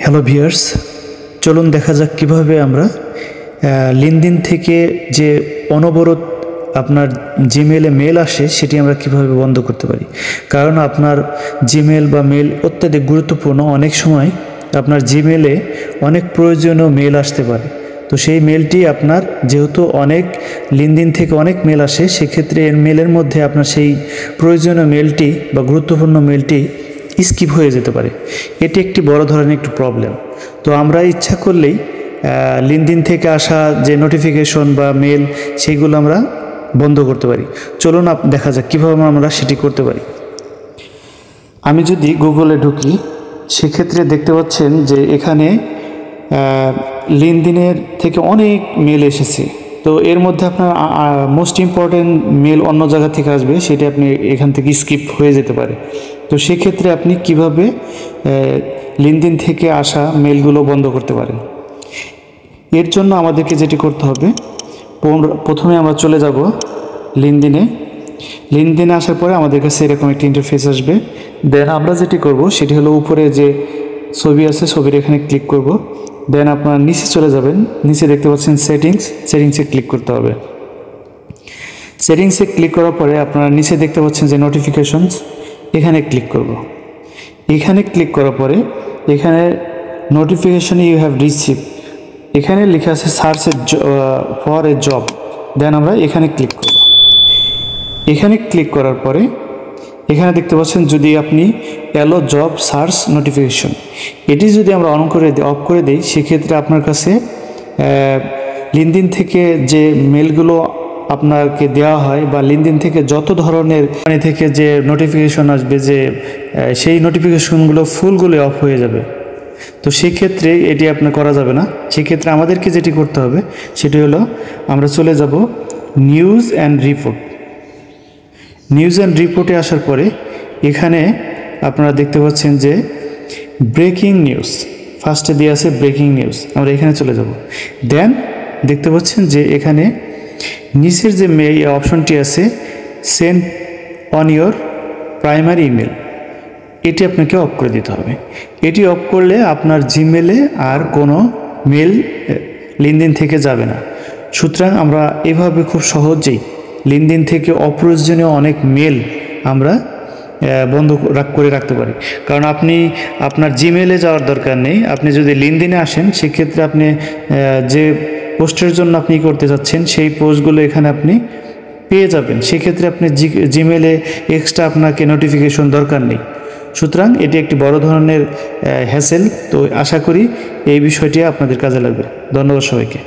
Hello viewers, চলুন দেখা যাক কিভাবে আমরা লিনক্ডইন থেকে যে অনবরত আপনার জিমেলে মেল আসে সেটি আমরা কিভাবে বন্ধ করতে পারি। কারণ আপনার জিমেল বা মেল অত্যাধিক গুরুত্বপূর্ণ। অনেক সময় আপনার জিমেলে অনেক প্রয়োজনীয় মেল আসতে পারে, তো সেই মেলটি আপনার যেহেতু অনেক লিনক্ডইন থেকে অনেক মেল আসে, সেক্ষেত্রে এর মেলের মধ্যে আপনার সেই প্রয়োজনীয় মেলটি বা গুরুত্বপূর্ণ মেলটি স্কিপ হয়ে যেতে পারে। এটি একটি বড় ধরনের একটু প্রবলেম। তো আমরা ইচ্ছা করলেই লিনক্ডইন থেকে আসা যে নোটিফিকেশন বা মেল সেইগুলো আমরা বন্ধ করতে পারি। চলুন দেখা যাক কীভাবে আমরা সেটি করতে পারি। আমি যদি গুগলে ঢুকি, সেক্ষেত্রে দেখতে পাচ্ছেন যে এখানে লিনক্ডইনের থেকে অনেক মেল এসেছে। তো এর মধ্যে আপনার মোস্ট ইম্পর্টেন্ট মেল অন্য জায়গা থেকে আসবে, সেটা আপনি এখান থেকে স্কিপ হয়ে যেতে পারে। তো সেক্ষেত্রে আপনি কিভাবে লিনক্ডইন থেকে আসা মেলগুলো বন্ধ করতে পারেন, এর জন্য আমাদেরকে যেটি করতে হবে, প্রথমে আমরা চলে যাব লিনক্ডইনে আসার পরে আমাদের কাছে এরকম একটি ইন্টারফেস আসবে। দেন আমরা যেটি করব সেটি হলো, উপরে যে ছবি আছে ছবির এখানে ক্লিক করব। দেন আপনার নিচে চলে যাবেন, নিচে দেখতে পাচ্ছেন সেটিংসে ক্লিক করতে হবে। সেটিংসে ক্লিক করার পরে আপনারা নিচে দেখতে পাচ্ছেন যে নোটিফিকেশনস, এখানে ক্লিক করব। এখানে ক্লিক করার পরে এখানে নোটিফিকেশন ইউ হ্যাভ রিসিভ, এখানে লেখা আছে সার্চ ফর এ জব। দেন আমরা এখানে ক্লিক করব। এখানে ক্লিক করার পরে এখানে দেখতে পাচ্ছেন যদি আপনি অ্যালো জব সার্চ নোটিফিকেশন, এটি যদি আমরা অফ করে দিই, সেক্ষেত্রে আপনার কাছে লিনক্ডইন থেকে যে মেলগুলো আপনাকে দেওয়া হয় বা লিনক্ডইন থেকে যত ধরনের থেকে যে নোটিফিকেশন আসবে, যে সেই নোটিফিকেশনগুলো ফুলগুলো অফ হয়ে যাবে। তো সেক্ষেত্রে এটি আপনার করা যাবে না। সেক্ষেত্রে আমাদেরকে যেটি করতে হবে সেটি হলো, আমরা চলে যাব নিউজ অ্যান্ড রিপোর্টে আসার পরে এখানে আপনারা দেখতে পাচ্ছেন যে ব্রেকিং নিউজ ফার্স্টে দিয়ে আছে, ব্রেকিং নিউজ। আমরা এখানে চলে যাব। দেন দেখতে পাচ্ছেন যে এখানে নিচের যে অপশনটি আছে, send on your primary email, এটি আপনাকে অফ করে দিতে হবে। এটি অফ করলে আপনার জিমেলে আর কোনো মেল লিনক্ডইন থেকে যাবে না। সুতরাং আমরা এভাবে খুব সহজেই লিনক্ডইন থেকে অপ্রয়োজনীয় অনেক মেল আমরা বন্ধ করে রাখতে পারি। কারণ আপনি আপনার জিমেলে যাওয়ার দরকার নেই। আপনি যদি লিনক্ডইনে আসেন, সেক্ষেত্রে আপনি যে পোস্টের জন্য আপনি করতে চাচ্ছেন সেই পোস্টগুলো এখানে আপনি পেয়ে যাবেন। সেক্ষেত্রে আপনি জিমেলে এক্সট্রা আপনাকে নোটিফিকেশন দরকার নেই। সুতরাং এটি একটি বড় ধরনের হ্যাসেল। তো আশা করি এই বিষয়টি আপনাদের কাজে লাগবে। ধন্যবাদ সবাইকে।